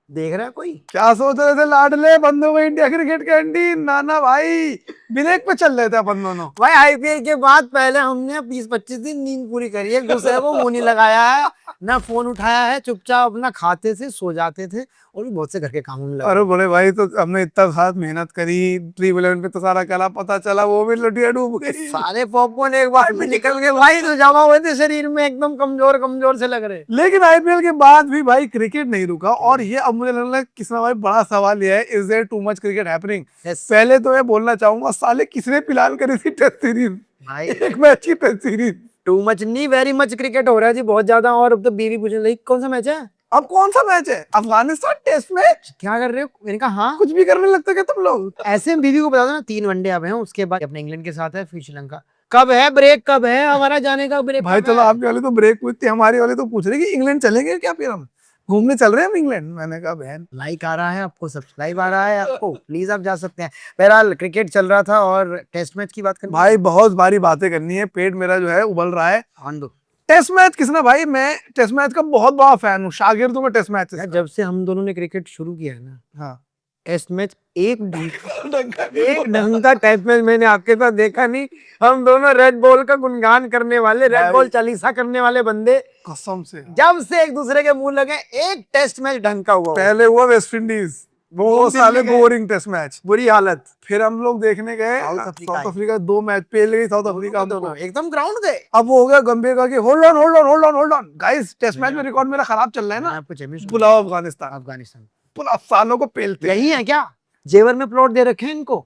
देख रहा है कोई? क्या सोच रहे थे लाडले बंदों को इंडिया क्रिकेट कैंटीन? नाना भाई ब्रेक पे चल रहे थे अपन दोनों। भाई आईपीएल के बाद पहले हमने 20-25 दिन नींद पूरी करी है, एक दूसरे को मुंह नहीं लगाया है, ना फोन उठाया है, चुपचाप अपना खाते थे, सो जाते थे और भी बहुत से घर के कामों में लगे। अरे बोले भाई तो हमने इतना साथ मेहनत करी, ड्रीम 11 पे तो सारा कला पता चला वो भी लुटिया डूब गई। सारे पॉपकॉर्न एक बार में निकल गए भाई, तो जमा हुए थे शरीर में, एकदम कमजोर कमजोर से लग रहे। लेकिन आईपीएल के बाद भी भाई क्रिकेट नहीं रुका, और ये अब मुझे लग रहा है किसना भाई बड़ा सवाल ये है, is there too much cricket happening? पहले तो मैं बोलना चाहूंगा, साले किसने फिलहाल करी थी टेस्ट सीरीज भाई एक मैच की टेस्ट सीरीज? टू मच नहीं, वेरी मच क्रिकेट हो रहा है जी, बहुत ज्यादा। और अब तो बीवी पूछने लगी कौन सा मैच है, अब कौन सा मैच है? Afghanistan test match? क्या कर रहे हो? मैंने कहा हाँ। कुछ भी करने लगते क्या तुम लोग? ऐसे में बीवी को बता दो ना, 3 वनडे अब हैं, उसके बाद अपने इंग्लैंड के साथ है, फिर श्रीलंका। कब है ब्रेक, कब है हमारा जाने का ब्रेक? भाई चलो आपकी वाली तो ब्रेक हुई थी, हमारी वाली तो पूछ रही कि इंग्लैंड चलेंगे क्या, फिर हम घूमने चल रहे हैं हम इंग्लैंड। मैंने कहा बहन, लाइक आ रहा है आपको, सब्सक्राइब आ रहा है आपको, प्लीज आप जा सकते हैं। बहरहाल क्रिकेट चल रहा था और टेस्ट मैच की बात करनी भाई बहुत बारी बातें करनी है, पेट मेरा जो है उबल रहा है। ऑन दो। टेस्ट मैच किसना भाई, मैं टेस्ट मैच का बहुत बड़ा फैन हूँ, शागिर्द हूँ मैं टेस्ट मैच यार जब से हम दोनों ने क्रिकेट शुरू किया है ना, हाँ टेस्ट मैच एक ढंग का टेस्ट मैच मैंने आपके साथ देखा नहीं। हम दोनों रेड बॉल का गुणगान करने वाले, रेड बॉल चालीसा करने वाले बंदे, कसम से। जब से एक दूसरे के मुंह लगे, एक टेस्ट मैच ढंग का हुआ। पहले हुआ वेस्ट इंडीज, वो साले बोरिंग टेस्ट मैच, बुरी हालत। फिर हम लोग देखने गए साउथ अफ्रीका, 2 मैच पहले ही साउथ अफ्रीका हमको एकदम ग्राउंड थे। अब वो हो गया गंभीर का कि hold on hold on hold on hold on guys, test match में रिकॉर्ड मेरा खराब चल रहा है ना, आपको बुलाओ अफगानिस्तान, अफगानिस्तान बुलाओ सालों को पेलते यही है क्या? जेवर में प्लॉट दे रखे हैं इनको,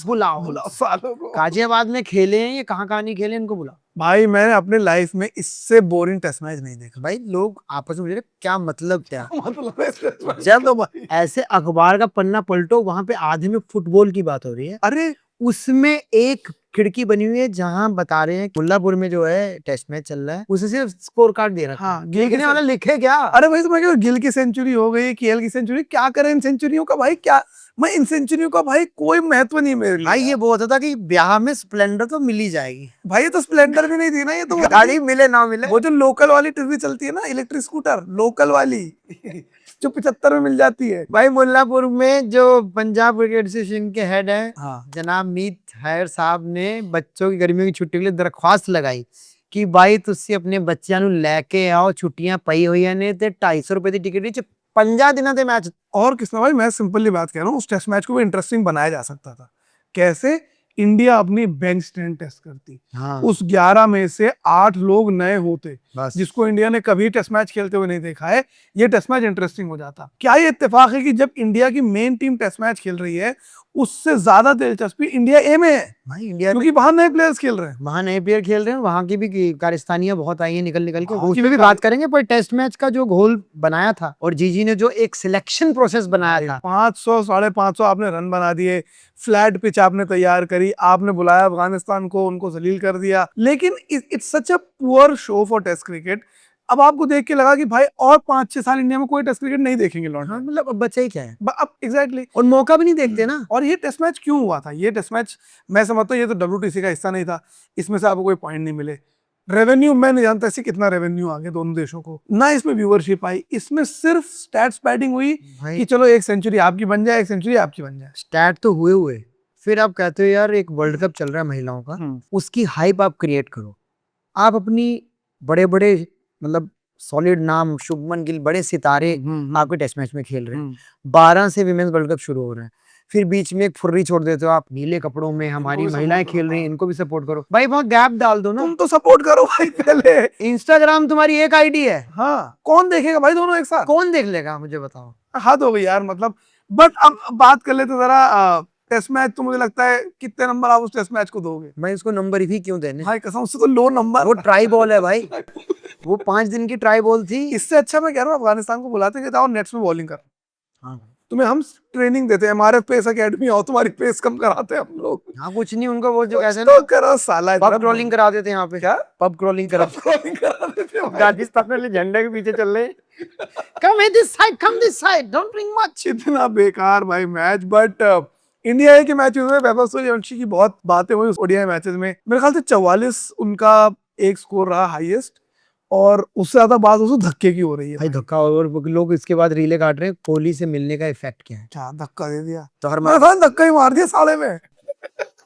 बुलाओ। बुलाओ सालों को। गाजियाबाद में खेले हैं ये, कहाँ कहाँ नहीं खेले, इनको बुलाओ। भाई मैंने अपने लाइफ में इससे बोरिंग टेस्ट मैच नहीं देखा। भाई लोग आपस में मुझे क्या मतलब क्या, मतलब है टेस्ट मैच जब तो भाई, ऐसे अखबार का पन्ना पलटो, वहां पे आधे में फुटबॉल की बात हो रही है, अरे उसमें एक खिड़की बनी हुई है जहां बता रहे हैं मुल्लापुर में जो है टेस्ट मैच चल रहा है, उसे सिर्फ स्कोर कार्ड दे रखा हाँ, है, देखने वाला लिखे क्या? अरे भाई तो मैं क्या, गिल की सेंचुरी हो गई, केएल की सेंचुरी, क्या करें इन सेंचुरियों का भाई, क्या मैं इन सेंचुरियों का भाई कोई महत्व नहीं मेरे लिए। भाई ये वो होता था कि ब्याह में स्प्लेंडर तो मिल ही जाएगी, भाई ये तो स्प्लेंडर भी नहीं थी ना, ये तो गाड़ी मिले ना मिले। वो जो लोकल वाली टीवी चलती है ना, इलेक्ट्रिक स्कूटर लोकल वाली जो 75 में मिल जाती है। भाई मुल्लापुर में जो पंजाब क्रिकेट एसोसिएशन के हेड है हाँ जनाब मीत हैर साहब ने बच्चों की गर्मियों की छुट्टी के लिए दरख्वास्त लगाई कि भाई तुसी अपने बच्चों लेके आओ, छुट्टियां पई हुई ने ते 250 रुपए की टिकट 50 दिन ते मैच। और किसने भाई, मैं सिंपली बात कह रहा हूँ, उस टेस्ट मैच को भी इंटरेस्टिंग बनाया जा सकता था। कैसे? इंडिया अपनी बेंच स्ट्रेंथ टेस्ट करती, हाँ। उस 11 में से 8 लोग नए होते, बस। जिसको इंडिया ने कभी टेस्ट मैच खेलते हुए नहीं देखा है, ये टेस्ट मैच इंटरेस्टिंग हो जाता। क्या ये इत्तेफाक है कि जब इंडिया की मेन टीम टेस्ट मैच खेल रही है, उससे ज्यादा दिलचस्पी इंडिया ए में है, भाई इंडिया क्योंकि वहां नए प्लेयर्स खेल रहे हैं, वहां नए प्लेयर खेल रहे हैं, वहां की भी कारस्तानियां बहुत आई है निकल निकल के, हाँ, उसकी भी बात करेंगे। पर टेस्ट मैच का जो घोल बनाया था और जीजी ने जो एक सिलेक्शन प्रोसेस बनाया था, 500 550 आपने रन बना दिए, फ्लैट पिच आपने तैयार करी, आपने बुलाया अफगानिस्तान को, उनको जलील कर दिया, लेकिन it's such a poor show for test cricket. अब आपको देख के लगा कि भाई और 5-6 साल इंडिया में कोई टेस्ट क्रिकेट नहीं देखेंगे लौट। हाँ, मतलब अब बच्चे ही क्या है, अब एग्जैक्टली, और मौका भी नहीं देखते ना। और ये टेस्ट मैच क्यों हुआ था? ये टेस्ट मैच मैं समझता हूँ ये तो WTC का हिस्सा नहीं था, इसमें से आपको कोई पॉइंट नहीं मिले। रेवेन्यू मैं नहीं जानता ऐसी कितना रेवेन्यू आ गया दोनों देशों को, ना इसमें व्यूअरशिप आई, इसमें सिर्फ स्टैट्स बैटिंग हुई कि चलो एक सेंचुरी आपकी बन जाए, एक सेंचुरी आपकी बन जाए। स्टैट तो हुए फिर आप कहते हो यार एक वर्ल्ड कप चल रहा है महिलाओं का, उसकी हाइप आप क्रिएट करो। आप अपनी बड़े बड़े मतलब सॉलिड नाम, शुभमन गिल, बड़े सितारे आपके टेस्ट मैच में खेल रहे हैं, 12 से विमेंस वर्ल्ड कप शुरू हो रहे हैं, फिर बीच में एक फुर्री छोड़ देते हो आप, नीले कपड़ों में हमारी महिलाएं खेल रही हैं, इनको भी सपोर्ट करो। भाई वहां गैप डाल दो ना, तुम तो सपोर्ट करो भाई पहले। इंस्टाग्राम तुम्हारी एक आईडी है, हाँ, कौन देखेगा भाई दोनों एक साथ? कौन देख लेगा मुझे बताओ। हद हो गई यार, मतलब। बट अब बात कर लेते जरा टेस्ट मैच, तो मुझे लगता है कितने नंबर आप उस टेस्ट मैच को दोगे? मैं इसको नंबर ही क्यों देने, भाई कसम से तो लो नंबर। वो ट्राई बॉल है भाई, वो 5 दिन की ट्राई बॉल थी। इससे अच्छा मैं कह रहा हूँ अफगानिस्तान को बुलाते कि जाओ नेट्स में बॉलिंग कर, हाँ तुम्हें हम ट्रेनिंग देते हैं, हमारे पेस अकेडमी आओ, तुम्हारी पेस कम कराते हैं हम लोग। हाँ, कुछ नहीं उनको वो जो कैसे तो करो साला, पब क्रॉलिंग करा देते हैं यहाँ पे। क्या पब क्रॉलिंग करा क्रॉलिंग करा देते हैं भाई। राजस्थान में झंडे के पीछे चल रहे, come this side, come this side, don't drink much. इतना बेकार भाई मैच। बट इंडिया ए के मैचेस में वैभव सूर्यवंशी की बहुत बातें हुई ओडीआई मैचेस में, मेरे ख्याल से 44 उनका एक स्कोर रहा हाईएस्ट, और उससे ज्यादा बात उसको धक्के की हो रही है भाई धक्का, और लोग इसके बाद रीले काट रहे हैं कोहली से मिलने का इफेक्ट क्या है। क्या धक्का दे दिया, तो हर मैं था धक्का ही मार दिया साले में।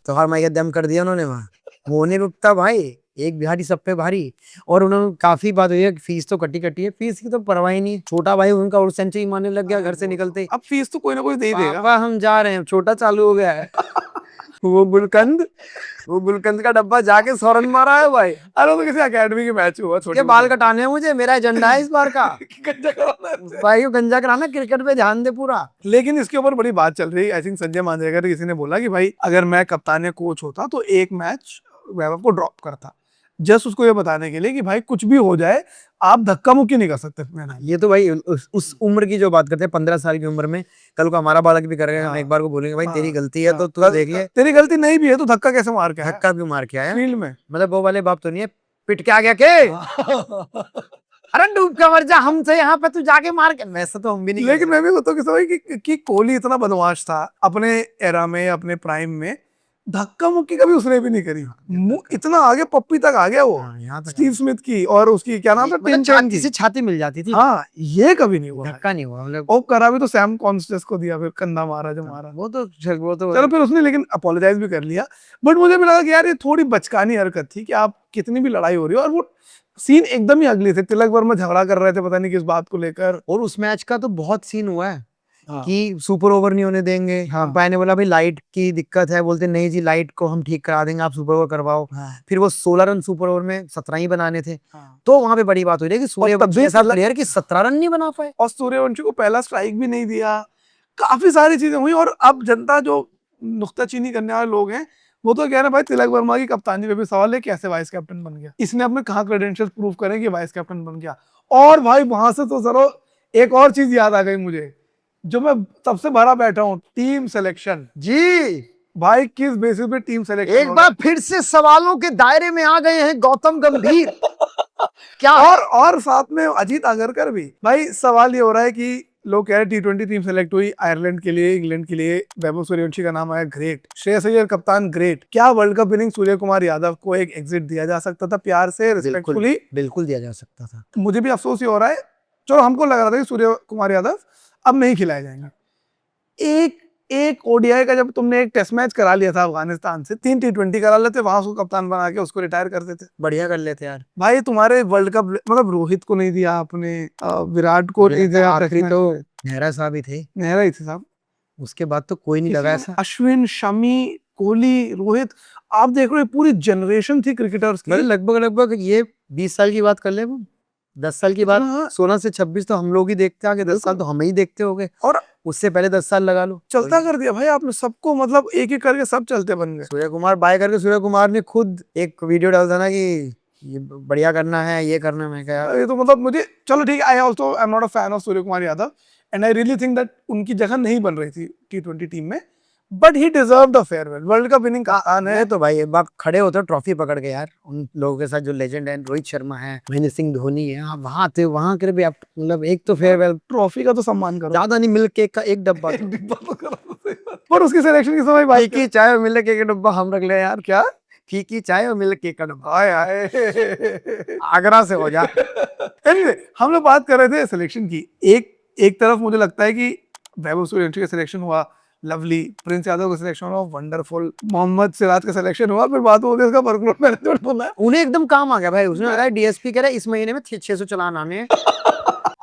तो हर मैया दम कर दिया उन्होंने वहां, वो नहीं रुकता भाई, एक बिहारी सब पे भारी। और उन्होंने काफी बात हुई है कि फीस तो कटी कटी है, फीस की तो परवाह ही नहीं, छोटा भाई उनका और सेंचुरी मारने लग गया घर से निकलते। अब फीस तो कोई ना कोई दे ही देगा। पापा हम जा रहे हैं, छोटा चालू हो गया है। वो गुलकंद का डब्बा जाके सौरन मारा है भाई। अरे तो किसी एकेडमी के मैच हुआ, के बाल कटाने हैं मुझे, मेरा एजेंडा है इस बार का। गंजा कराना है। भाई को गंजा कराना, क्रिकेट पे ध्यान दे पूरा। लेकिन इसके ऊपर बड़ी बात चल रही है, आई थिंक संजय मांजरेकर किसी ने बोला कि भाई अगर मैं कप्तान या कोच होता तो एक मैच वैभव को ड्रॉप करता, जस्ट उसको ये बताने के लिए कि भाई कुछ भी हो जाए आप धक्का मुक्की नहीं कर सकते मैंने। ये तो भाई उस उम्र की जो बात करते हैं, 15 साल की उम्र में, कल को हमारा बालक भी करेगा, हम एक बार को बोलेंगे भाई तेरी गलती है, तो तू देख ले। तेरी गलती नहीं भी है तो धक्का कैसे मार के आया? धक्का क्यों मार के आया फील्ड में? मतलब वो वाले बाप तो नहीं है, पिट के आ गया के अरे डूब के मर जा, हमसे यहाँ पे तू जाके मार के, वैसा तो हम भी नहीं। लेकिन मैं भी बताऊँ कि कोहली इतना बदमाश था अपने एरा में, अपने प्राइम में, धक्का मुक्की कभी उसने भी नहीं करी। इतना आगे पप्पी तक आ गया वो, यहाँ तक स्टीव स्मिथ की और उसकी क्या नाम था, टिम पेन की। से छाती मिल जाती थी। हाँ, ये कभी नहीं हुआ, धक्का नहीं हुआ मतलब। वो करा भी तो सैम कॉन्स्टेंस को दिया, फिर कंधा मारा जो मारा, वो तो चलो फिर उसने लेकिन अपोलोजाइज भी कर लिया। बट मुझे भी लगा कि यार ये थोड़ी बचकानी हरकत थी कि आप कितनी भी लड़ाई हो रही हो, और वो सीन एकदम ही अगली थे, तिलक वर्मा झगड़ा कर रहे थे पता नहीं किस बात को लेकर। और उस मैच का तो बहुत सीन हुआ है हाँ। कि सुपर ओवर नहीं होने देंगे। हाँ। अंपायर ने बोला भाई लाइट की दिक्कत है, बोलते नहीं जी लाइट को हम ठीक करा देंगे, आप सुपर ओवर करवाओ। हाँ। फिर वो 16 रन सुपर ओवर में 17 ही बनाने थे। हाँ। तो वहां पे बड़ी बात हो रही है कि सूर्यवंशी के साथ प्लेयर की 17 रन नहीं बना पाए, और सूर्यवंशी को पहला स्ट्राइक भी नहीं दिया, काफी सारी चीजें हुई। और अब जनता जो नुक्ताचीनी करने वाले लोग हैं वो तो कह रहे हैं भाई तिलक वर्मा की कप्तानी पे भी सवाल है, कैसे वाइस कैप्टन बन गया, इसने अपने कहाँ क्रेडेंशियल्स प्रूव करें कि वाइस कैप्टन बन गया। और भाई वहां से तो जरा एक और चीज याद आ गई मुझे, जो मैं तब से भरा बैठा हूँ, टीम सिलेक्शन। जी भाई किस बेसिस पे टीम सिलेक्शन? एक बार फिर से सवालों के दायरे में आ गए हैं गौतम गंभीर। क्या और साथ में अजीत आगरकर भी। भाई सवाल ये हो रहा है कि लोग कह रहे T20 टीम सेलेक्ट हुई, आयरलैंड के लिए, इंग्लैंड के लिए वैभव सूर्यवंशी का नाम आया, ग्रेट। श्रेयस अय्यर कप्तान, ग्रेट। क्या world cup winning Surya Kumar Yadav को एक एग्जिट दिया जा सकता था प्यार से, रिस्पेक्टफुली? बिल्कुल दिया जा सकता था। मुझे भी अफसोस ही हो रहा है, चलो हमको लग रहा था कि सूर्य कुमार यादव अब नहीं खिलाए जाएंगे। एक ओडीआई का जब तुमने एक टेस्ट मैच करा लिया था अफगानिस्तान से, 3 T20 करा लेते, वहां उसको कप्तान बना के उसको रिटायर कर देते, बढ़िया कर लेते यार। भाई तुम्हारे वर्ल्ड कप मतलब रोहित को नहीं दिया आपने, विराट को नहीं दिया, आखिरी तो नेहरा साहब ही थे, नेहरा ही थे साहब, उसके बाद तो कोई नहीं लगा ऐसा। अश्विन, शमी, कोहली, रोहित, आप देख रहे हो पूरी जनरेशन थी क्रिकेटर्स की। लगभग ये 20 साल की बात कर ले, 10 साल की बात, 16 से 26 तो हम लोग ही देखते आगे, 10 साल तो हम ही देखते हो गए, और उससे पहले 10 साल लगा लो, चलता कर दिया भाई आपने सबको, मतलब एक एक करके सब चलते बन गए। सूर्य कुमार बाय करके सूर्य कुमार ने खुद एक वीडियो डाला था ना कि ये बढ़िया करना है, ये करना है। मैं क्या ये तो मतलब मुझे, चलो ठीक है, I am not a fan of Surya Kumar Yadav and I really think that उनकी जगह नहीं बन रही थी T20 टीम में, but he deserved a farewell. World cup winning कप्तान है तो भाई, बाप खड़े होते ट्रॉफी पकड़ के यार, उन लोगों के साथ जो लेजेंड है, रोहित शर्मा है, महेंद्र सिंह धोनी है, आप वहां थे, वहां कर भी आप मतलब एक तो फेयरवेल, ट्रॉफी का तो सम्मान करो, ज्यादा नहीं, मिल्क केक का एक डब्बा पर उसकी सिलेक्शन के समय भाई की चाय और मिल्क केक का डब्बा हम रख ले यार। क्या फीकी चाय और मिल्क केक का डब्बा, हाय हाय आगरा से हो जा। Anyway, हम लोग बात कर रहे थे सिलेक्शन की। एक तरफ मुझे लगता है कि वैभव सूर्यवंशी का सिलेक्शन हुआ, लवली, प्रिंस यादव का सिलेक्शन हुआ, वंडरफुल, मोहम्मद सिराज का सिलेक्शन हुआ, फिर बात हो गई उसका वर्कलोड मैनेजमेंट बोला, उन्हें एकदम काम आ गया भाई, उसने बताया डीएसपी कह रहा है इस महीने में 600 चलान आने हैं,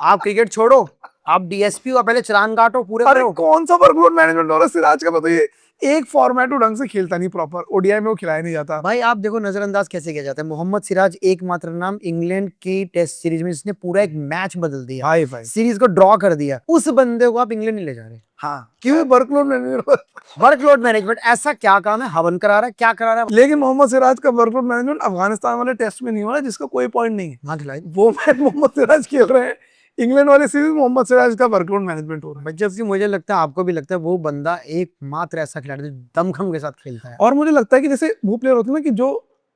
आप क्रिकेट छोड़ो, आप डीएसपी हो, पहले चलान काटो पूरे। अरे कौन सा वर्कलोड मैनेजमेंट हो रहा है सिराज का, बताइए। एक फॉर्मेट वो ढंग से खेलता नहीं प्रॉपर, ओडीआई में वो खिलाया नहीं जाता। भाई आप देखो नजरअंदाज कैसे किया जाता है। मोहम्मद सिराज एकमात्र नाम, इंग्लैंड की टेस्ट सीरीज में इसने पूरा एक मैच बदल दिया, भाई सीरीज को ड्रॉ कर दिया, उस बंदे को आप इंग्लैंड नहीं ले जा रहे। हाँ, क्यों? Workload management. वर्कलोड मैनेजमेंट ऐसा क्या काम है, हवन करा रहा है, क्या करा रहा है? लेकिन मोहम्मद सिराज का वर्कलोड मैनेजमेंट अफगानिस्तान वाले टेस्ट में नहीं हुआ, जिसका कोई पॉइंट नहीं है। वो मैच मोहम्मद सिराज खेल रहे हैं, इंग्लैंड वाले सीरीज मोहम्मद सिराज का वर्कलोड मैनेजमेंट हो रहा है। जबकि मुझे लगता है, आपको भी लगता है, वो बंदा एकमात्र ऐसा खिलाड़ी दमखम के साथ खेलता है। और मुझे लगता है कि जैसे वो प्लेयर होते हैं ना कि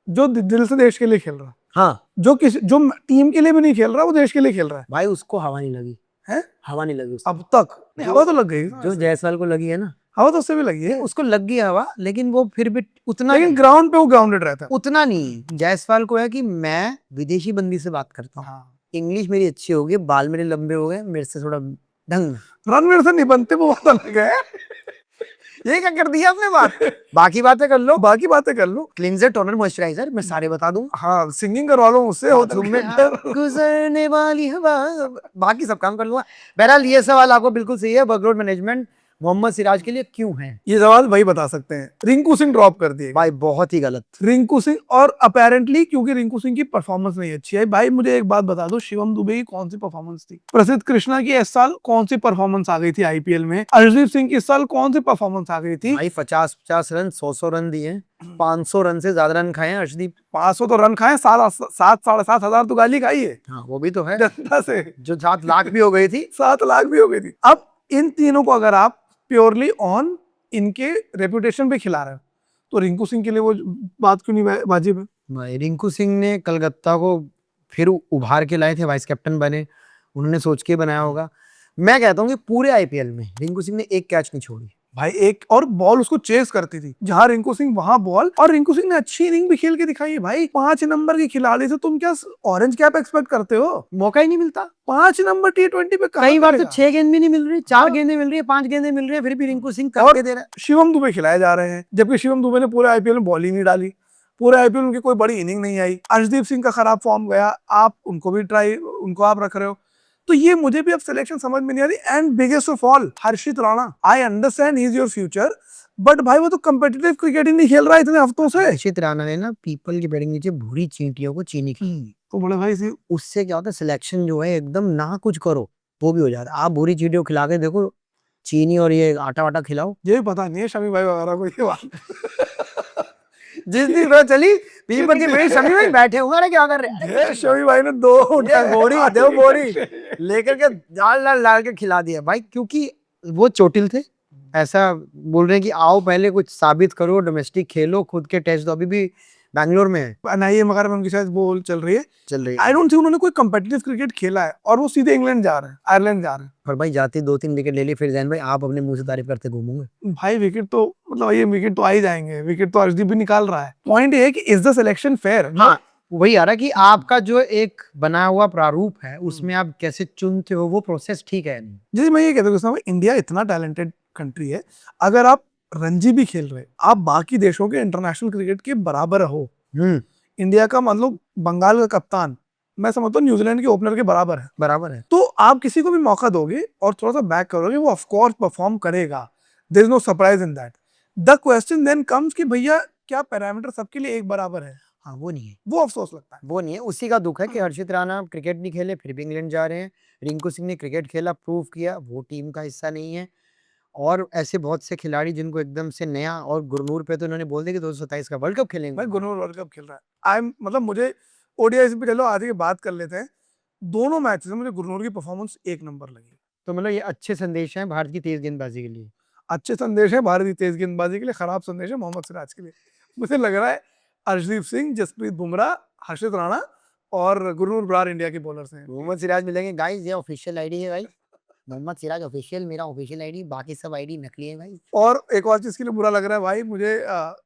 जो दिल से देश के लिए खेल रहा है, हाँ, जो टीम के लिए भी नहीं खेल रहा, वो देश के लिए खेल रहा है। भाई उसको हवा नहीं लगी है, हवा नहीं लगी अब तक हवा तो लग गई, जो जायसवाल को लगी है ना, हवा तो उससे भी लगी है, उसको लग गई हवा, लेकिन वो फिर भी उतना लेकिन ग्राउंड पे वो ग्राउंडेड रहता है। उतना नहीं है। जायसवाल को है कि मैं विदेशी बंदी से बात करता हूँ, हाँ, इंग्लिश मेरी अच्छी हो गई, बाल मेरे लंबे हो गए, मेरे से थोड़ा ढंग में। रणवीर से नहीं बनते, वो बात अलग है। ये क्या कर दिया आपने बात, बाकी बातें कर लो, बाकी बातें कर लो। क्लींजर, टोनर, मॉइस्चराइजर मैं सारे बता दूंगा। हाँ, सिंगिंग करवा लो उससे, बाथरूम में गुजरने वाली हवा, बाकी सब काम कर लूंगा। बहरहाल ये सवाल आपको बिल्कुल सही है, वर्कलोड मैनेजमेंट मोहम्मद सिराज के लिए क्यों है? ये सवाल भाई बता सकते हैं। रिंकू सिंह ड्रॉप कर दिए भाई बहुत ही गलत। रिंकू सिंह, और अपेरेंटली क्योंकि रिंकू सिंह की परफॉर्मेंस नहीं अच्छी है। भाई मुझे एक बात बता दो, शिवम दुबे की कौन सी परफॉर्मेंस थी? प्रसिद्ध कृष्णा की इस साल कौन सी परफॉर्मेंस आ गई थी आईपीएल में? अर्शदीप सिंह की इस साल कौन सी परफॉर्मेंस आ गई थी? भाई 50-50 रन, 100 रन दिए, 500 रन से ज्यादा रन खाए हैं अर्शदीप। 500 तो रन खाए, 7,000-7,500 तो गाली खाई है हाँ वो भी तो है, जनता से। जो 7 लाख भी हो गई थी। 7 लाख भी हो गई थी। अब इन तीनों को अगर आप प्योरली ऑन इनके रेपुटेशन पे खिला रहे हो, तो रिंकू सिंह के लिए वो बात क्यों नहीं वाजिब है? भाई रिंकू सिंह ने कलकत्ता को फिर उभार के लाए थे, वाइस कैप्टन बने, उन्होंने सोच के बनाया होगा। मैं कहता हूँ कि पूरे आईपीएल में रिंकू सिंह ने एक कैच नहीं छोड़ी। भाई एक और बॉल उसको चेस करती थी, जहां रिंकू सिंह वहां बॉल, और रिंकू सिंह ने अच्छी इनिंग भी खेल के दिखाई है। भाई 5 नंबर की खिलाड़ी से तुम क्या ऑरेंज कैप एक्सपेक्ट करते हो? मौका ही नहीं मिलता। 5 नंबर T20 पे कई बार तो करेगा? 6 गेंद भी नहीं मिल रही, 4 हाँ। गेंदें मिल रही है, 5 गेंदें मिल रही है, फिर भी रिंकू सिंह और करके दे रहा है। शिवम दुबे खिलाए जा रहे हैं, जबकि शिवम दुबे ने पूरे आईपीएल में बॉल ही नहीं डाली, पूरे आईपीएल में उनकी कोई बड़ी इनिंग नहीं आई। अर्शदीप सिंह का खराब फॉर्म गया, आप उनको भी उनको आप रख रहे हो, तो ये मुझे भी अब सिलेक्शन समझ में नहीं आ रही। And biggest of all, Harshit Rana, I understand he is your future, but भाई वो तो कम्पिटिटिव क्रिकेट ही नहीं खेल रहा है इतने हफ्तों से। हर्षित राणा ने ना पीपल की पेड़ के नीचे भूरी चींटियों को चीनी की, तो बड़े भाई से उससे क्या होता है, सिलेक्शन जो है एकदम ना कुछ करो वो भी हो जाता है। आप भूरी चींटियों को खिला के देखो, चीनी और ये आटा वाटा खिलाओ, ये भी पता नहीं है शमी भाई वगैरह को ये बात। जिस दिन पता चली पीपल की पेड़ शमी भाई बैठे हुए हैं, क्या कर रहे हैं, ये शमी भाई ने दो बोरी लेकर के डाल डाल डाल के खिला दिया भाई, क्योंकि वो चोटिल थे। ऐसा बोल रहे हैं कि आओ पहले कुछ साबित करो, डोमेस्टिक खेलो, खुद के टेस्ट दो। अभी भी बैंगलोर में है, एनआईए वगैरह में उनकी शायद वो चल रही है। है। आई डोंट थिंक उन्होंने कोई कम्पिटिटिव क्रिकेट खेला है, और वो सीधे इंग्लैंड जा रहे हैं, आयरलैंड जा रहे हैं। और भाई जाते 2-3 विकेट ले लिए, फिर जैन भाई आप अपने मुंह से तारीफ करते घूमोगे। भाई विकेट तो मतलब ये विकेट तो आ ही जाएंगे, विकेट तो अर्शदीप भी निकाल रहा है। पॉइंट ये है कि इज द सिलेक्शन फेयर? हाँ वही आ रहा है कि आपका जो एक बनाया हुआ प्रारूप है उसमें आप कैसे चुनते हो, वो प्रोसेस ठीक है। जैसे मैं ये कहता हूँ, इंडिया इतना टैलेंटेड कंट्री है, अगर आप रणजी भी खेल रहे, आप बाकी देशों के इंटरनेशनल क्रिकेट के बराबर हो। इंडिया का मतलब बंगाल का कप्तान मैं समझता हूँ न्यूजीलैंड के ओपनर के बराबर है, तो आप किसी को भी मौका दोगे और थोड़ा सा बैक करोगे, वो ऑफ कोर्स परफॉर्म करेगा। There is no surprise in that. The question then comes कि भैया क्या पैरामीटर सबके लिए एक बराबर है? हाँ वो नहीं है, वो अफसोस लगता है। वो नहीं है। उसी का दुख है कि हर्षित राणा क्रिकेट नहीं खेले फिर भी इंग्लैंड जा रहे हैं, रिंकू सिंह ने क्रिकेट खेला, प्रूव किया, वो टीम का हिस्सा नहीं है। और ऐसे बहुत से खिलाड़ी जिनको एकदम से नया, और गुरनूर पे तो उन्होंने बोल दिया कि 2027 का वर्ल्ड कप खेलेंगे। भाई गुरनूर वर्ल्ड कप खेल रहा है। आई मतलब मुझे ओडीआई पे चलो आज की बात कर लेते हैं। दोनों मैचेस में मुझे गुरनूर की परफॉर्मेंस एक नंबर लगी। तो मतलब ये अच्छे संदेश हैं भारत की तेज गेंदबाजी के लिए। अच्छे संदेश है भारत की तेज गेंदबाजी के लिए, खराब संदेश है मोहम्मद सिराज के लिए। मुझे लग रहा है अर्शदीप सिंह, जसप्रीत बुमराह, हर्षित राणा और गुरनूर बरार इंडिया के बॉलर्स हैं। मोहम्मद सिराज मिलेंगे गाइस, ये ऑफिशियल आईडी है भाई, मोहम्मद सिराज ऑफिशियल, मेरा ऑफिशियल आईडी, बाकी सब आईडी नकली है भाई। और एक और चीज के लिए बुरा लग रहा है भाई मुझे,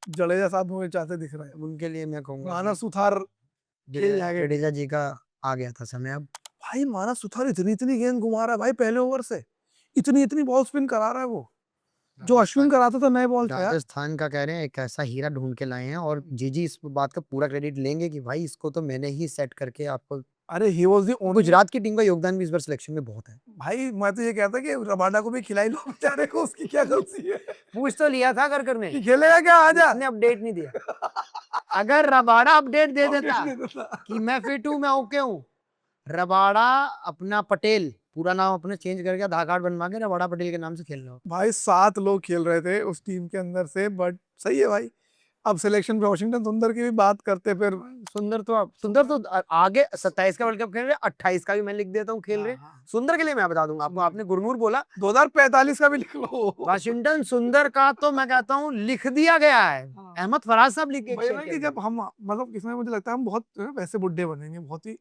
जडेजा साहब मुझे चाहते दिख रहे हैं। उनके लिए मैं कहूंगा मानस सुथार खेल जाएंगे। जडेजा जी का आ गया था समय अब। भाई मानस सुथार इतनी गेंद घुमा रहा है भाई, पहले ओवर से इतनी बॉल स्पिन करा रहा है वो, जो अश्विन कराता था नए बॉल था यार। राजस्थान का कह रहे हैं एक ऐसा हीरा ढूंढ के लाए हैं, और जीजी इस बात का पूरा क्रेडिट लेंगे कि भाई इसको तो मैंने ही सेट करके आपको। अरे he was the only. Gujarat की टीम का योगदान भी इस बार सिलेक्शन में बहुत है भाई मैं तो ये कहता कि रबाडा को भी खिलाई लो बेचारे को, उसकी क्या गलती है? पूछ तो लिया था कर करने, कि खेलेगा क्या आजा? उसने अपडेट नहीं दिया। अगर रबाड़ा अपडेट दे देता कि मैं फिट हूं, मैं ओके हूं, रबाड़ा अपना पटेल पूरा नाम अपने चेंज करके आधार कार्ड बनवा के रबाड़ा पटेल के नाम से खेलना हो। भाई 7 लोग खेल रहे थे उस टीम के अंदर से, बट सही है भाई। अब सिलेक्शन पे वाशिंगटन सुंदर की भी बात करते, फिर सुंदर तो आगे 27 का वर्ल्ड कप खेल रहे, 28 का भी मैं लिख देता हूँ खेल रहे। सुंदर के लिए मैं बता दूंगा आपको, आपने गुरनूर बोला 2045 का भी लिख लो। वाशिंगटन सुंदर का तो मैं कहता हूँ लिख दिया गया है, अहमद फराज साहब लिख भाई कि के। जब हम मतलब इसमें मुझे लगता है हम बहुत वैसे बुड्ढे बनेंगे, बहुत ही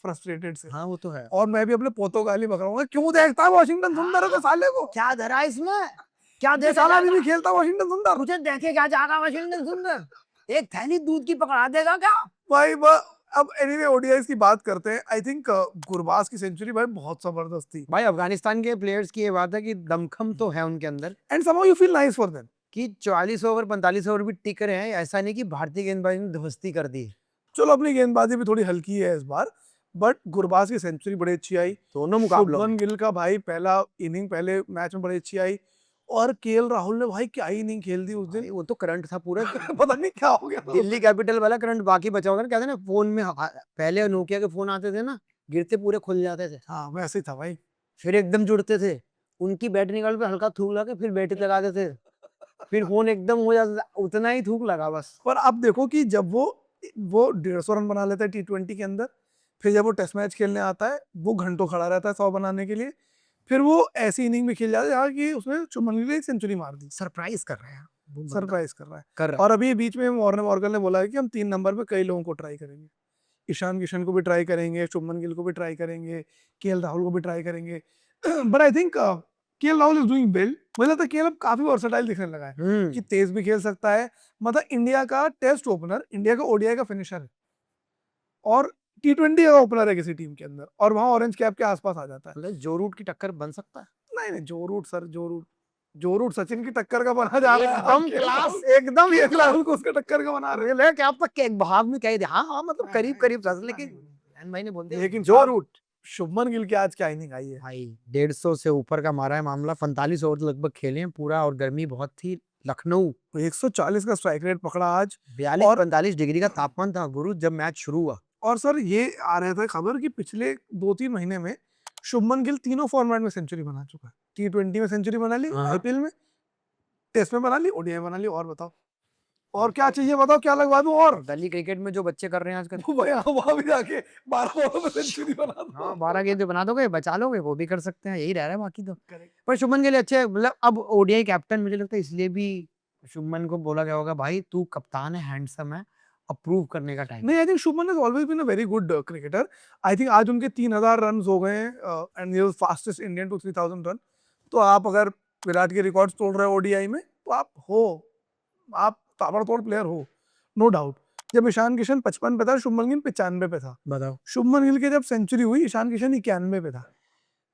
फ्रस्ट्रेटेड से। हाँ वो तो है। और मैं भी अपने पोतों गाली बकराऊंगा, क्यों देखता है वाशिंगटन सुंदर को साले को? क्या धरा इसमें, क्या ये देखे साला अभी जाएगा? भी खेलता वाशिंगटन सुंदर। मुझे देखे क्या जाएगा वाशिंगटन सुंदर? एक थैली दूध की पकड़ा देगा क्या? भाई अब एनीवे ओडीआईस की बात करते हैं। आई थिंक गुरबाज की सेंचुरी भाई बहुत जबरदस्त थी। भाई अफगानिस्तान के प्लेयर्स की ये बात है कि दमखम तो है उनके अंदर and somehow you feel nice for them. कि 44 ओवर 45 ओवर भी टिक रहे हैं। ऐसा नहीं कि भारतीय गेंदबाजी ने ध्वस्ती कर दी। चलो अपनी गेंदबाजी भी थोड़ी हल्की है इस बार, बट गुरबाज की सेंचुरी बड़ी अच्छी आई। दोनों मुकाबलों शुभमन में। गिल का भाई पहला इनिंग पहले मैच में बड़ी अच्छी आई। और केएल राहुल ने भाई क्या इनिंग खेल दी उस दिन। भाई वो तो करंट था पूरा। पता नहीं क्या हो गया था दिल्ली कैपिटल वाला करंट बाकी बचा होगा ना। कहते हैं ना फोन में पहले नोकिया के फोन आते थे ना, गिरते पूरे खुल जाते थे, हाँ वैसे ही था भाई। फिर एकदम जुड़ते थे। उनकी बैट निकाल पे हल्का थूक लगा के फिर बैट लगाते थे, फिर फोन एकदम हो जाता था। उतना ही थूक लगा बस। पर अब देखो कि जब वो 150 रन बना लेता है T20 के अंदर, फिर जब वो टेस्ट मैच खेलने आता है वो घंटों खड़ा रहता है 100 बनाने के लिए, फिर वो ऐसी इनिंग में खेल जाता है जहाँ की उसने शुभमन गिल ने एक सेंचुरी मार दी। सरप्राइज कर रहे हैं वो बंदा। सरप्राइज कर रहा है। कर रहा और अभी बीच में वॉर्नर मॉर्गन ने बोला है कि हम 3 नंबर पे कई लोगों को ट्राई करेंगे। ईशान किशन को भी ट्राई करेंगे, शुभमन गिल को भी ट्राई करेंगे, केएल राहुल को भी ट्राई करेंगे। But I think KL Rahul is doing well. मुझे लगता है केएल अब काफी वर्सेटाइल दिखने लगा है है। कि तेज भी खेल सकता है। मतलब इंडिया का टेस्ट ओपनर, इंडिया का ओडीआई का फिनिशर है और T20 का ओपनर है किसी टीम के अंदर, और वहां ऑरेंज कैप के आसपास आ जाता है। मतलब जो रूट की टक्कर बन सकता है। नहीं नहीं, जो रूट सचिन की टक्कर का बना जा रहा है। एकदम क्लास, एकदम केएल राहुल को उसका टक्कर का बना रहे हैं। रियल है कि आप तक एक भाव में कह दे। हाँ हाँ, मतलब करीब करीब था, लेकिन जैन भाई ने बोल दिया लेकिन जो रूट। शुभमन गिल की आज क्या इनिंग आई है भाई 150 से ऊपर का मारा है मामला। 45 ओवर लगभग खेले हैं पूरा, और गर्मी बहुत थी। लखनऊ 140 का स्ट्राइक रेट पकड़ा आज। 42-45 डिग्री का तापमान था गुरु जब मैच शुरू हुआ। और सर ये आ रहा था खबर कि पिछले 2-3 महीने में शुभमन गिल तीनों फॉर्मेट में सेंचुरी बना चुका है। T20 में सेंचुरी बना ली, हाँ। आईपीएल में, टेस्ट में बना ली, ओडीआई बना ली। और बताओ और क्या चाहिए, बताओ क्या लगवा दूं और। गली क्रिकेट में जो बच्चे कर रहे हैं आजकल, वो भैया वहां भी जाके 12 ओवर में सेंचुरी बना दो। हाँ 12 गेंद बना दोगे, बचा लोगे, वो भी कर सकते हैं। यही रह रहा है बाकी तो। पर शुभमन के लिए अच्छे, मतलब अब ओडीआई कैप्टन मुझे लगता है इसलिए भी शुभमन को बोला गया होगा भाई तू कप्तान है, हैंडसम है, अप्रूव करने का टाइम। नहीं, I think Shubman has always been a very good cricketer. I think आज उनके 3000 रन हो गए हैं and he was fastest Indian to 3000 run. तो आप अगर विराट के रिकॉर्ड्स तोड़ रहे हो ओडीआई में, तो आप ताबड़तोड़ प्लेयर हो, नो डाउट। जब ईशान किशन 55 पे था, शुभमन गिल 95 पे था। बताओ शुभमन गिल के जब सेंचुरी हुई, ईशान किशन 91 पे था।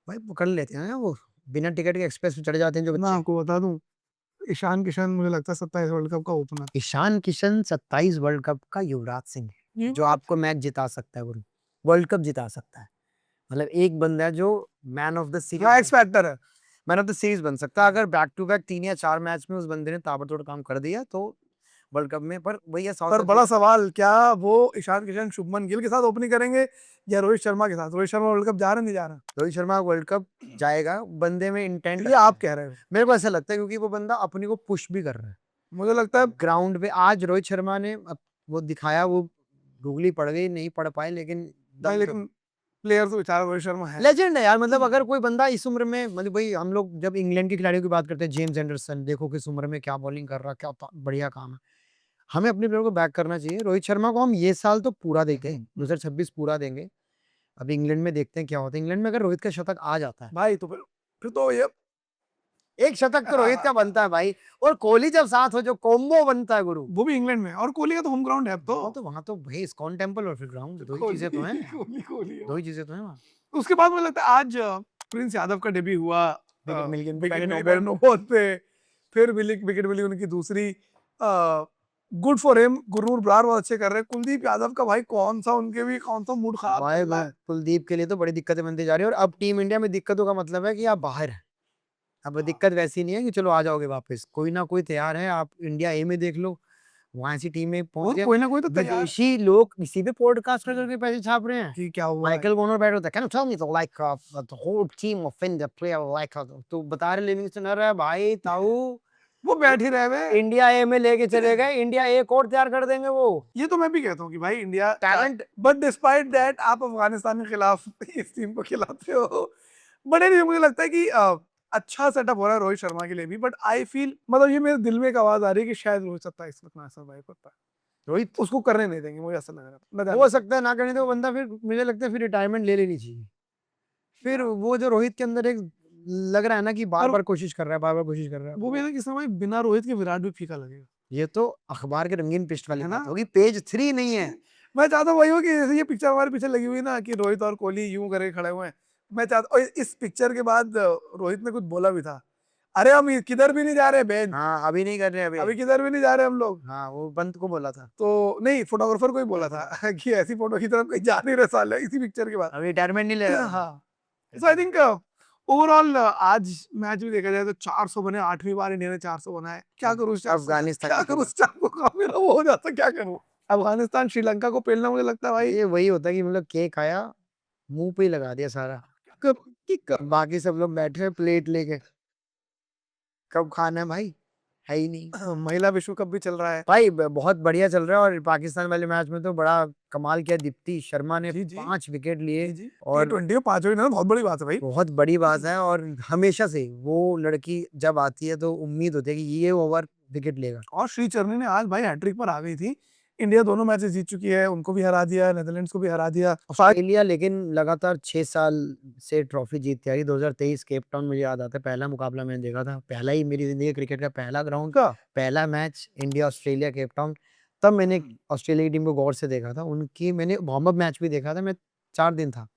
भाई, पकड़ लेते हैं वो, बिना टिकट के एक्सप्रेस पे चढ़ जाते हैं जो मैं बच्चे। आपको बता दूं, ईशान किशन मुझे लगता है 27 वर्ल्ड कप का opener. Ishan Kishan 27 world cup का युवराज सिंह है, जो आपको मैच जिता सकता है, गुरु वर्ल्ड कप जिता सकता है। मतलब एक बंदा है जो मैन ऑफ द सीरीज, हाँ, एक्स फैक्टर है। मैन ऑफ द सीरीज बन सकता है अगर बैक टू बैक 3 या 4 मैच में उस बंदे ने ताबड़तोड़ काम कर दिया तो वर्ल्ड कप में। पर भैया पर बड़ा सवाल, क्या वो ईशान किशन शुभमन गिल के साथ ओपनिंग करेंगे या रोहित शर्मा के साथ? रोहित शर्मा वर्ल्ड कप जा रहा नहीं जा रहा? रोहित शर्मा वर्ल्ड कप जाएगा, बंदे में इंटेंट। ये आप कह रहे हो? मेरे को ऐसा लगता है क्योंकि वो बंदा अपने को पुश भी कर रहा है मुझे लगता है ग्राउंड पे। आज रोहित शर्मा ने वो दिखाया, वो गूगली पड़ गई, नहीं पढ़ पाए, लेकिन भाई, लेकिन प्लेयर तो बेचारा रोहित शर्मा है। लेजेंड है यार। मतलब अगर कोई बंदा इस उम्र में, मतलब भाई हम लोग जब इंग्लैंड के खिलाड़ियों की बात करते हैं, जेम्स एंडरसन देखो किस उम्र में क्या बॉलिंग कर रहा, क्या बढ़िया काम है। हमें अपने प्लेयर को बैक करना चाहिए। रोहित शर्मा को हम ये साल तो पूरा देंगे, 2026 पूरा देंगे। अब इंग्लैंड में देखते हैं क्या होता है। इंग्लैंड में अगर रोहित का शतक आ जाता है भाई तो फिर तो ये एक शतक तो रोहित का बनता है भाई। और कोहली जब साथ हो, जो कॉम्बो बनता है गुरु, वो भी इंग्लैंड में, और कोहली का तो होम ग्राउंड है अब तो। वहां तो भाई इस्कॉन टेम्पल और फिर ग्राउंड, दो ही चीजें तो हैं। कोहली दो ही चीजें तो हैं वहाँ। उसके बाद मुझे लगता है आज प्रिंस यादव का डेब्यू हुआ विकेट मिल गई, विकेट पहले मिली no पहले ball। नो बॉल पे, फिर विकेट मिली उनकी दूसरी। Good for him. Gurnoor Brar बहुत अच्छे कर रहे हैं। कुलदीप यादव का भाई कौन सा मूड खराब भाई चल रहा है। कुलदीप के लिए तो बड़ी दिक्कतें बनती जा रही है। और अब टीम इंडिया में दिक्कतों का मतलब है कि आप बाहर हैं। अब दिक्कत वैसी नहीं है कि चलो आ जाओगे वापस, कोई ना कोई तैयार है। आप इंडिया ए में देख लो, वहां ऐसी टीम में पहुंच गए। कोई ना कोई तो तैयार विदेशी लोग इसी पे पॉडकास्ट करके पैसे छाप रहे हैं। कि क्या हुआ है। माइकल वॉर्नर बैठ होता है, can you tell me the like the whole team of India player like, तो बता रहे लिविंगस्टन है भाई ताऊ, वो बैठ ही रहे हुए। इंडिया ए में लेके चले गए, इंडिया ए कोड तैयार कर देंगे वो। ये तो मैं भी कहता हूँ कि भाई India talent. But despite that आप अफगानिस्तान के खिलाफ इस टीम को खिलाते हो। बट anyway, मुझे लगता है कि अच्छा सेटअप हो रहा है रोहित शर्मा के लिए भी। बट आई फील, मतलब ये मेरे दिल में एक आवाज आ रही है कि शायद रोहित 27 तक ना सर्वाइव करता है। रोहित उसको करने नहीं देंगे, मुझे ऐसा लग रहा है। हो सकता है ना करने, तो बंदा फिर मुझे लगता है फिर रिटायरमेंट ले लेनी चाहिए। फिर वो जो रोहित के अंदर एक लग रहा है ना कि बार और- बार कोशिश कर रहा है, बार बार कोशिश कर रहा है। वो भी है ना कि समय बिना रोहित के विराट भी फीका लगेगा। ये तो अखबार के रंगीन पृष्ठ वाली है ना? बात होगी, पेज 3 नहीं है। मैं चाहता हूँ वही हो कि जैसे ये पिक्चर हमारे पीछे लगी हुई ना कि रोहित और कोहली यूं करके खड़े हुए हैं, मैं चाहता, और इस पिक्चर के बाद रोहित ने कुछ बोला भी था, अरे हम किधर भी नहीं जा रहे बहन, हाँ, अभी नहीं कर रहे अभी। अभी किधर भी नहीं जा रहे हम लोग। हाँ, वो पंत को बोला था। तो नहीं, फोटोग्राफर को ही बोला था कि ऐसी फोटो की तरफ कहीं जा नहीं रहे साले, इसी पिक्चर के बाद। अभी रिटायरमेंट नहीं ले रहा। हाँ, सो आई थिंक ओवरऑल आज मैच भी देखा जाए तो 400 बने, 8वीं बार इंडिया ने 400 बनाए। क्या करूं इस 400 अफगानिस्तान क्या की करूं इस 400 का, मेरा वो हो जाता, क्या करूं। अफगानिस्तान श्रीलंका को पेलना मुझे लगता है भाई ये वही होता है कि मतलब केक आया, मुंह पे ही लगा दिया सारा। बाकी सब लोग बैठे हैं प्लेट लेके, कब खाना है भाई, है ही नहीं। महिला विश्व कप भी चल रहा है। भाई बहुत बढ़िया चल रहा है। और पाकिस्तान वाले मैच में तो बड़ा कमाल किया, दीप्ति शर्मा ने जी, जी। 5 विकेट लिए। जी, और T20 में 5 विकेट बहुत बड़ी बात है भाई। बहुत बड़ी बात है। और हमेशा से वो लड़की जब आती है तो उम्मीद होती है कि ये ओवर विकेट लेगा। और श्री चरनी ने आज भाई हैट्रिक पर आ गई थी। इंडिया दोनों मैचेस जीत चुकी है, उनको भी हरा दिया, नेदरलैंड्स को भी हरा दिया। ऑस्ट्रेलिया लेकिन लगातार 6 साल से ट्रॉफी जीतती आ रही। 2023 केप टाउन मुझे याद आता है, पहला मुकाबला मैंने देखा था, पहला ही मेरी जिंदगी क्रिकेट का पहला ग्राउंड का पहला match India Australia Cape Town. तब मैंने ऑस्ट्रेलिया की टीम को गौर से देखा था। उनकी मैंने वार्म अप मैच भी देखा था, मैं 4 दिन था,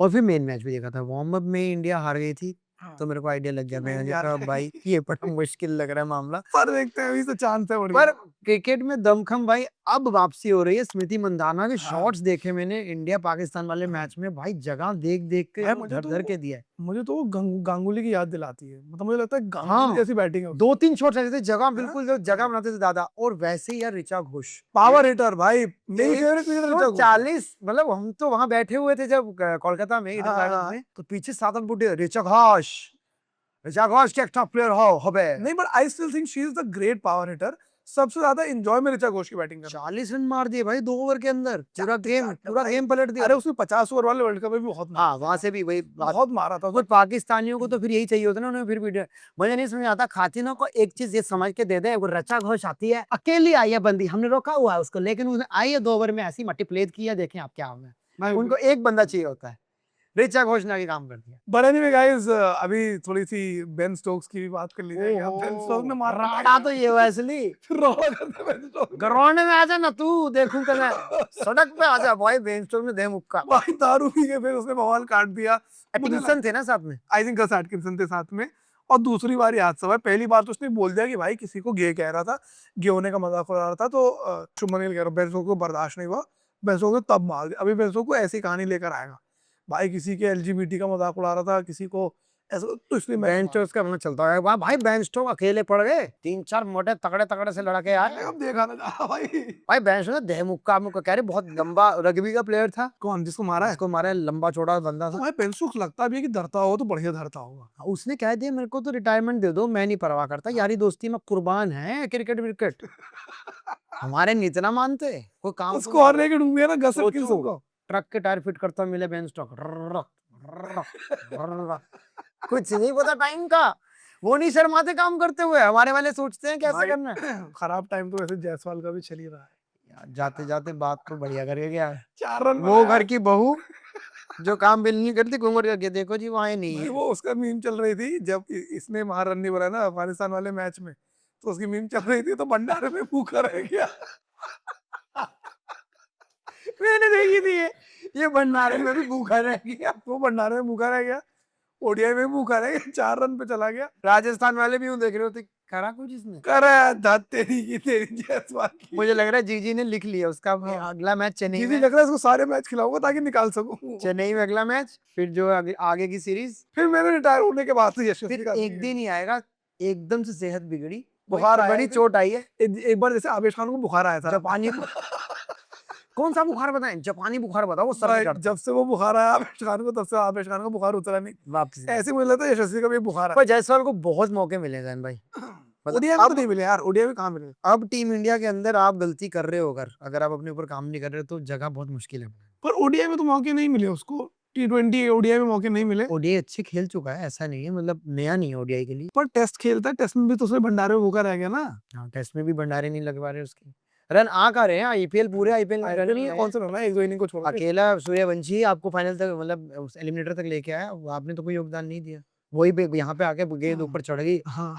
और फिर मेन मैच भी देखा था। वार्म अप में इंडिया हार गई थी, तो मेरे को आइडिया लग गया। मैंने यार कहा भाई ये बड़ा मुश्किल लग रहा है मामला। पर देखते हैं, अभी तो चांस है पर क्रिकेट में दमखम भाई अब वापसी हो रही है। स्मृति मंदाना के हाँ। शॉट्स देखे मैंने इंडिया पाकिस्तान वाले मैच में, भाई जगह देख देख के भाई, मुझे धर तो धर के दिया है। मुझे तो वो गांगुली की याद दिलाती है। मतलब मुझे लगता है गांगुली हाँ, जैसी बैटिंग है। 2-3 शॉट्स ऐसे थे, जगह बिल्कुल जो जगह बनाते थे दादा। और वैसे ही यार ऋचा घोष पावर हिटर भाई, मेरी फेवरेट क्रिकेटर ऋचा घोष। 40, मतलब हम तो वहां बैठे हुए थे जब कोलकाता में ईडन हाँ, गार्डन हाँ। में, तो पीछे 7-8 बुढ़े ऋचा घोष के टॉप प्लेयर हो बे। नहीं, but I still think she is the great power hitter. सबसे ज्यादा एंजॉय में ऋचा घोष की बैटिंग करना। 40 रन मार दिए भाई 2 ओवर के अंदर, पूरा गेम पलट दिया। अरे उसने 50 ओवर वाले वर्ल्ड कप में भी बहुत मारा। हाँ, वहां से भी वही बात। बहुत मारा था और पाकिस्तानियों को तो फिर यही चाहिए होता है ना, उन्हें फिर भी मुझे नहीं समझ आता। खातिनों को एक चीज ये समझ के दे दे, वो ऋचा घोष आती है, अकेली आई है बंदी, हमने रोका हुआ है उसको, लेकिन उसने आई है 2 ओवर में ऐसी मट्टी प्लेट की है, देखें आप क्या होगा। भाई। उनको एक बंदा चाहिए होता है, ऋचा घोष ने आगे काम कर दिया। बट एनीवे गाइस, अभी थोड़ी सी बेन स्टोक्स की भी बात कर लीजिए। बेन स्टोक्स ने मारा राड़ा तो ये वैसली रौला करते बेन स्टोक्स। ग्राउंड में आजा ना तू, देखूं मैं सड़क पे आजा भाई। बेन स्टोक्स ने दे मुक्का। भाई दारू पी के फिर उसने बवाल काट दिया। एटकिंसन थे ना साथ में, आई थिंक गस एटकिंसन थे साथ में। और दूसरी बार याद सब है, पहली बार तो उसने बोल दिया कि भाई किसी को गे कह रहा था, गे होने का मजाक उड़ा रहा था, तो शुभमन गिल कह रहा, बेन स्टोक्स को बर्दाश्त नहीं हुआ, बेन स्टोक्स ने तब मार दिया। अभी बेन स्टोक्स को ऐसी कहानी लेकर आएगा भाई, किसी के एलजीबीटी का मजाक उड़ा रहा था, किसी को ऐसा, तो इसलिए बेन स्टोक्स का मतलब चलता है वाह भाई। बेन स्टोक्स अकेले पड़ गए, 3-4 मोटे तगड़े तगड़े से लड़के आए। अब देखा ना जा भाई। भाई बेन स्टोक्स ने दे मुक्का मुक्का, कह रहे बहुत लंबा रग्बी का प्लेयर था, कौन जिसको मारा है? उसको मारा है, लंबा चौड़ा बंदा तो था। भाई बेन स्टोक्स लगता भी है कि धरता हो तो बढ़िया धरता होगा। उसने कह दिया मेरे को तो रिटायरमेंट दे दो, मैं नहीं परवाह करता, यारी दोस्ती में कुर्बान है क्रिकेट विकेट। हमारे नहीं इतना मानते, कोई काम उसको और लेके डूब गया ना गस सोचो, एटकिंसन को। ट्रक के टायर फिट करता मिले बेन स्टोक, कुछ नहीं पता टाइम का। वो नहीं शर्माते काम करते हुए, हमारे वाले सोचते हैं कैसे भाई, करना है। खराब टाइम तो वैसे जायसवाल का भी चल ही रहा है। यार जाते जाते बात तो बढ़िया करके गया। 4 रन वो घर की बहू जो काम बिल नहीं करती, घूंघट करके देखो जी वहां नहीं भाई, है। वो उसका मीम चल रही थी जब इसने वहां रन नहीं बनाया ना अफगानिस्तान वाले मैच में, तो उसकी मीम चल रही थी, तो भंडारे में भूखा रह गया। मैंने देखी थी ये भंडारे में भी भूखा रह गया। वो भंडारे में भूखा रह गया, ओडीआई में भूखा रह गया, 4 रन पे चला गया। राजस्थान वाले भी यूं देख रहे होते, करा कुछ इसने। करे दाद तेरी की तेरी जायसवाल की। मुझे लग रहा है जीजी ने लिख लिया उसका अगला मैच चेन्नई दीदी में। लग रहा है इसको सारे मैच खिलाऊंगा ताकि निकाल सकूं। चेन्नई में अगला मैच, फिर जो आगे की सीरीज, फिर मैंने रिटायर होने के बाद से यशस्वी फिर का एक दिन ही आएगा, एकदम से सेहत बिगड़ी, बुखार बुखार आया बड़ी फिर। चोट आई है। एक बार जैसे आवेश खान को बुखार आया था, जापानी कौन सा बुखार बताएं, जापानी बुखार बताओ, वो सर भाई, पे चढ़ता जब से वो बुखार आया आवेश खान को, तब से आवेश खान का बुखार उतरा नहीं। वापस। ऐसे मुझे लगता है यशस्वी का भी बुखार पर जायसवाल को बहुत मौके मिले जैन भाई, मतलब ओडीआई में तो अब नहीं मिले यार, ओडीआई में कहाँ मिले। अब टीम इंडिया के अंदर आप गलती कर रहे हो, अगर आप अपने ऊपर काम नहीं कर रहे तो जगह बहुत मुश्किल है। पर ओडीआई में तो मौके नहीं मिले उसको, T20 ओडीआई में मौके नहीं मिले। ओडीआई अच्छे खेल चुका है, ऐसा नहीं है, मतलब नया नहीं है ओडीआई के लिए। पर टेस्ट खेलता है, टेस्ट में भी तो उसने भंडारे में भूखा रह गया ना। हाँ, टेस्ट में भी भंडारे नहीं लगवा रहे उसके, रन आ कर रहे हैं आईपीएल पूरे आईपीएल में रन नहीं है। कौन से रन है, 1-2 इनिंग को छोड़ के। अकेला सूर्यवंशी आपको फाइनल तक, मतलब एलिमिनेटर तक लेके आया, आपने तो कोई योगदान नहीं दिया। वही पे यहाँ पे आके गेंद ऊपर चढ़ गई, हाँ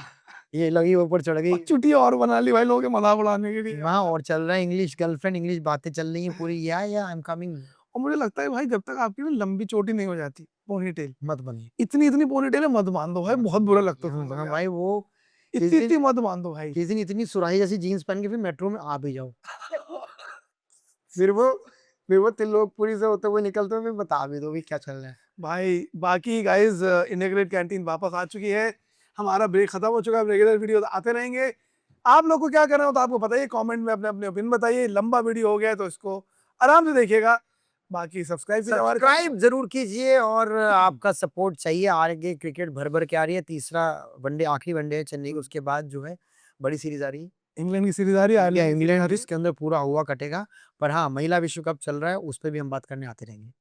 ये लगी ऊपर चढ़ गई, छुट्टियां और बना ली भाई लोगों के मजाक उड़ाने के लिए। वहाँ और चल रहा है इंग्लिश, गर्लफ्रेंड इंग्लिश बातें चल रही हैं पूरी, या आई एम कमिंग। और मुझे लगता है भाई जब तक आपकी ना लंबी चोटी नहीं हो जाती पोनीटेल, मत बनी। इतनी इतनी पोनीटेल है मत बांध दो भाई, बहुत बुरा लगता है सुन हाँ के। भाई, वो इतनी किस इतनी दिन मत बांध दो भाई। किस दिन इतनी सुराही जैसी जीन्स पहन के फिर मेट्रो में आ भी जाओ, फिर वो फिर वो त्रिलोकपुरी से होते हुए निकलते हुए फिर बता भी दो भी क्या चल रहा है। भाई बाकी गाइस इंटीग्रेट कैंटीन वापस आ चुकी है, हमारा ब्रेक खत्म हो चुका है, रेगुलर वीडियो आते रहेंगे। आप लोग को क्या करना हो तो आपको बताइए, कमेंट में अपने अपने ओपिनियन बताइए। लंबा वीडियो हो गया है तो इसको आराम से देखिएगा। बाकी सब्सक्राइब जरूर कीजिए, और आपका सपोर्ट चाहिए, आगे क्रिकेट भर भर के आ रही है, तीसरा वनडे आखिरी वनडे है चेन्नई का, उसके बाद जो है बड़ी सीरीज आ रही है, इंग्लैंड की सीरीज आ रही है, आयरलैंड की सीरीज आ इंग्लैंड रही है। इसके अंदर पूरा हुआ कटेगा। पर हाँ, महिला विश्व कप चल रहा है, उस पर भी हम बात करने आते रहेंगे।